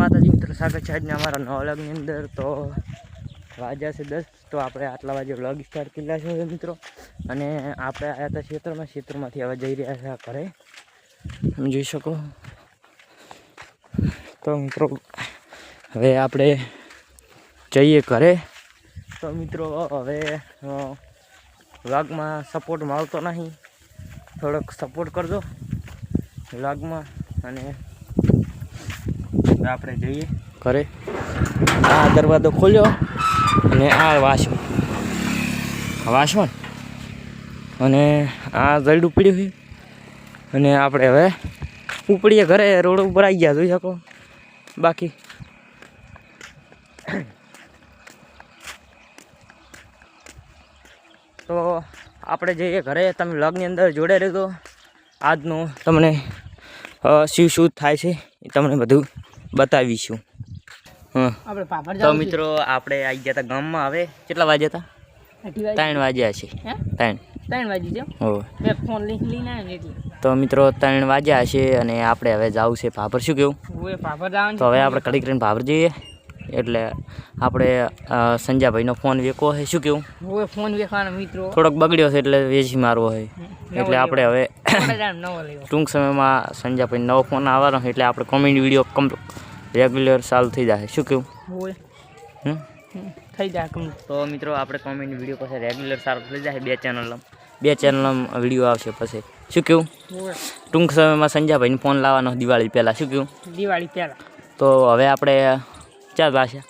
માતાજી મિત્રો, સ્વાગત છે આજના અમારા નવા વ્લોગની અંદર। તો વાગ્યા છે 10, તો આપણે આટલા વાગે વ્લોગ સ્ટાર્ટ કરેલા છે મિત્રો। અને આપણે આવ્યા હતા ક્ષેત્રમાંથી હવે જઈ રહ્યા છે ઘરે, તમે જોઈ શકો। તો મિત્રો હવે આપણે જઈએ ઘરે। તો મિત્રો હવે વ્લોગમાં સપોર્ટ મળતો નહીં, થોડોક સપોર્ટ કરજો વ્લોગમાં। અને આપણે જઈએ ઘરે। આ દરવાજો ખોલ્યો અને આ વાસણ અને આ જલડું પડ્યું છે। અને આપણે હવે ઉપડીએ ઘરે, રોડ ઉપર આવી ગયા, જોઈ શકો। બાકી તો આપણે જઈએ ઘરે, તમે વ્લોગની અંદર જોડે રહેજો। આજનું તમને શું થાય છે એ તમને બધું બતાવીશું। તો મિત્રો આપણે આવી ગયા હતા ગામમાં। હવે કેટલા વાગ્યા હતા? 3 વાગ્યા છે। 3 વાગી છે। તો મિત્રો 3 વાગ્યા છે અને આપણે હવે જવું છે ભાભર। શું કેવું? તો હવે આપણે કડી કરીને ભાભર જઈએ। એટલે આપણે સંજાભાઈનો ફોન વેચવો છે। શું કેવું? ફોન વેચવાનો મિત્રો થોડોક બગડ્યો છે એટલે વેચી મારવો છે। એટલે આપણે હવે ટૂંક સમયમાં સંજાભાઈ નવો ફોન આવવાનો, એટલે આપણે કોમેડી વિડીયો રેગ્યુલર ચાલુ થઈ જાય। શું કેવું? થઈ જાય। તો મિત્રો આપણે કોમેડી વિડીયો પછી રેગ્યુલર ચાલુ થઈ જાય। બે ચેનલ વિડીયો આવશે પછી। શું કેવું? ટૂંક સમયમાં સંજાભાઈને ફોન લાવવાનો દિવાળી પહેલાં। શું કેવું? દિવાળી પહેલાં। તો હવે આપણે ચાર ભાષા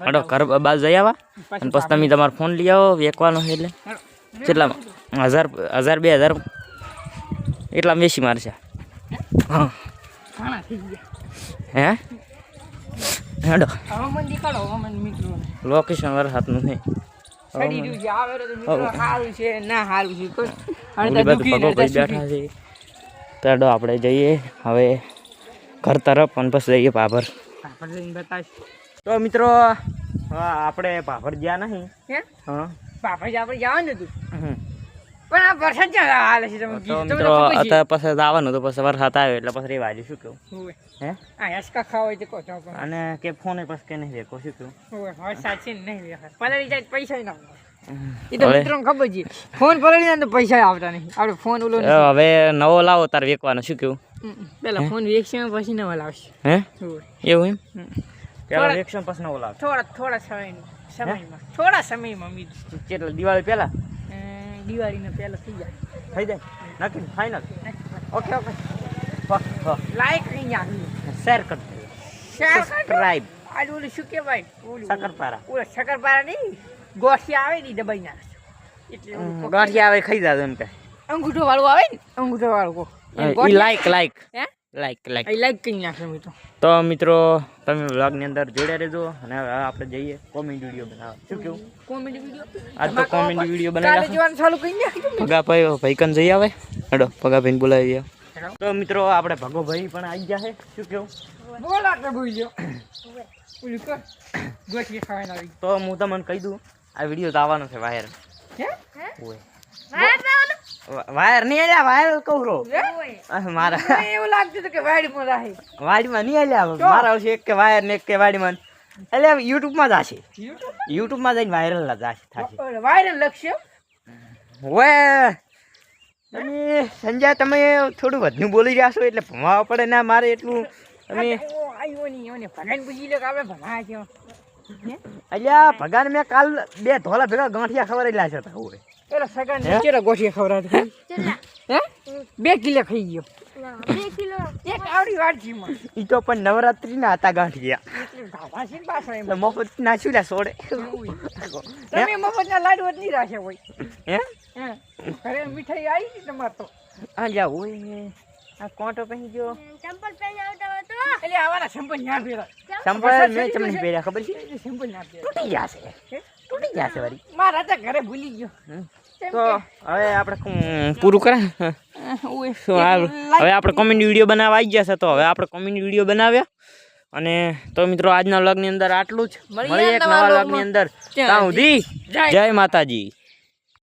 હડો ઘર બાદ જઈ આવા, અને પછી તમે તમારો ફોન લઈ આવો વેચવાનો છે। એટલે કેટલામાં? 1000 2000 એટલામાં વેચી મારશે। હા હે હેડો લોકેશન વાર હાથનું નહીં, બેઠા છે। તો હેડો આપણે જઈએ હવે ઘર તરફ, અને પછી જઈએ ભાભર। તો મિત્રો આપણે ભાભર ગયા નહીં। ભાભર આપણે જવાનું હતું પણ આ વરસાદ ક્યાં હાલે છે? તો મિત્રો અત્યારે પછી આવવાનું તો પછી વરસાદ આવ્યો એટલે પછી રેવા. શું કેવું? હે આ હેસકા ખાવા હોય તો કહો અને કે ફોન પછી કે નહીં રેકો? શું કેવું? વરસાદ છે નહીં પલળી જાય પૈસા ના એ તો મિત્રોને ખબર છે, ફોન પલળી જાય તો પૈસા આવતા નહીં। આપણે ફોન ઓલો હવે નવો લાવો તાર વેચવાનો। શું કેવું? પેલા ફોન વેચશે પછી નવો લાવશે। હે એવું એમ? પેલા વેચશે પછી નવો લાવશે થોડા સમયમાં કેટલા દિવાળી પહેલા? દિવાળીને પહેલા થઈ જાય નક્કી ફાઇનલ? ઓકે લાઈક કરી શેર કરી સબસ્ક્રાઇબ। આજ ઓલું શું કહેવાય? શક્કરપારા નહીં, ગોઠિયા આવે ને દબાઈ નાખે, એટલે ગાંઠિયા આવે ખાઈ જાવ એમ કે અંગૂઠો વાળું આવે ને, અંગૂઠો વાળું લાઈક કરી નાખે મિત્રો। તો મિત્રો તમે વ્લોગની અંદર જોડ્યા રહેજો, અને હવે આપણે જઈએ કોમેડી વિડીયો બનાવવા। શું કેવું? કોમેડી વિડીયો આજ તો કોમેડી વિડીયો બનાવવા જોવાનું ચાલુ કરી નાખજો। ભાઈ કન જઈ આવે, હેડો ભગાભાઈને બોલાવી દે। તો મિત્રો આપણે ભગોભાઈ પણ આવી ગયા છે। શું કેવું? બોલાટે બોલ્યો ગોઠી ખાવાના આવી। તો હું તમને કહી દઉં, આ વિડીયો તો આવવાનો છે વાયર। વાયર નહીં આલ્યા, વાયર કહું રો મારા એવું લાગતું હતું કે વાડીમાં રાહે, વાડીમાં નહીં આલ્યા મારા છે, એક કે વાયર ને એક કે વાડીમાં, એટલે યુટ્યુબમાં જ હશે, યુટ્યુબમાં જઈને વાયરલ થશે વાયરલ લક્ષ્ય હોય। તમે સંજય તમે થોડું વધુ બોલી રહ્યા છો એટલે ભમાવા પડે ના મારે એટલું। તમે ભગાને પૂછી લો કે આપણે ભગા છે અલ્યા ભગાને મેં કાલ 2 ધોલા ભેગા ગાંઠિયા ખવડાવેલા છે। હોય પેલા સગા ને કેરા ગોઠિયા ખવડાવતા હે 2 કિલો ખાઈ ગયો, 2 કિલો એક આવડી વાડજીમાં। ઈ તો પણ નવરાત્રી ના હતા ગાંઠિયા, ભાભાસી પાછો એમ મફત ના છુલા છોડે। તમે મફત ના લાડુ જ નહીં રાખે હોય હે ઘરે મીઠાઈ આવી ગઈ તમાર તો? અલ્યા હોય આ કોટો પહેરી ગયો, ચંપલ પહેરી આવતો હતો એટલે આવાના ચંપલ ના પહેરા, ચંપલ મેં ચમની પહેર્યા ખબર છે? ચંપલ ના પહેરા તૂટી જશે વળી મારા તો ઘરે ભૂલી ગયો। તો હવે આપણે પૂરું કરે, હવે આપણે કોમેડી વિડીયો બનાવવા આવી ગયા છે। તો હવે આપણે કોમેડી વિડીયો બનાવ્યા, અને તો મિત્રો આજના વ્લોગની અંદર આટલું જ। મળીએ એક નવા વ્લોગની અંદર। ત્યાં સુધી જય માતાજી।